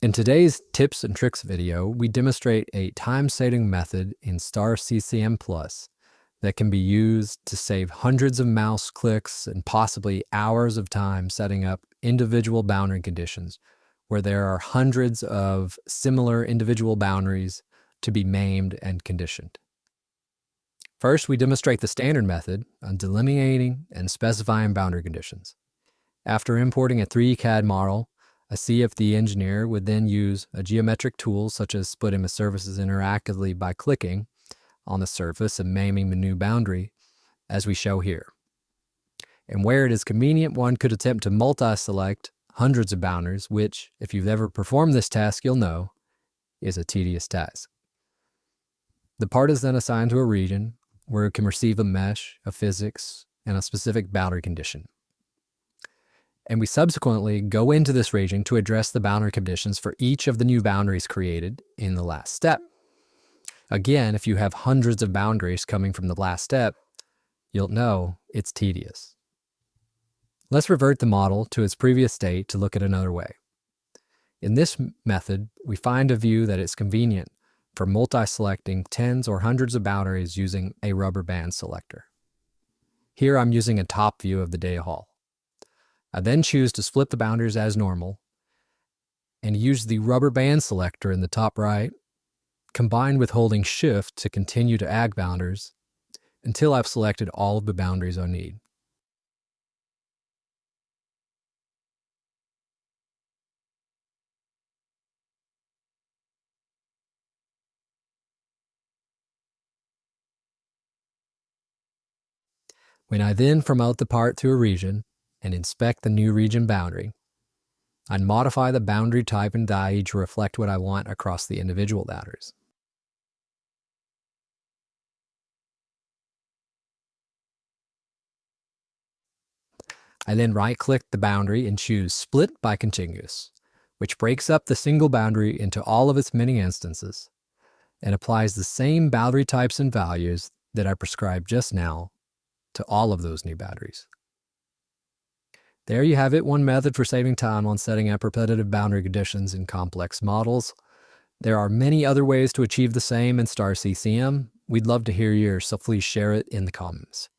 In today's tips and tricks video, we demonstrate a time-saving method in STAR-CCM Plus that can be used to save hundreds of mouse clicks and possibly hours of time setting up individual boundary conditions where there are hundreds of similar individual boundaries to be named and conditioned. First, we demonstrate the standard method on delineating and specifying boundary conditions. After importing a 3D CAD model, a CFD engineer would then use a geometric tool such as splitting the surfaces interactively by clicking on the surface and naming the new boundary, as we show here. And where it is convenient, one could attempt to multi-select hundreds of boundaries, which, if you've ever performed this task, you'll know, is a tedious task. The part is then assigned to a region where it can receive a mesh, a physics, and a specific boundary condition. And we subsequently go into this region to address the boundary conditions for each of the new boundaries created in the last step. Again, if you have hundreds of boundaries coming from the last step, you'll know it's tedious. Let's revert the model to its previous state to look at another way. In this method, we find a view that is convenient for multi-selecting tens or hundreds of boundaries using a rubber band selector. Here I'm using a top view of the data hall. I then choose to split the boundaries as normal and use the rubber band selector in the top right, combined with holding Shift to continue to add boundaries until I've selected all of the boundaries I need. When I then promote the part to a region and inspect the new region boundary, I modify the boundary type and value to reflect what I want across the individual boundaries. I then right-click the boundary and choose Split by Contiguous, which breaks up the single boundary into all of its many instances and applies the same boundary types and values that I prescribed just now to all of those new boundaries. There you have it, one method for saving time on setting up repetitive boundary conditions in complex models. There are many other ways to achieve the same in STAR-CCM. We'd love to hear yours, so please share it in the comments.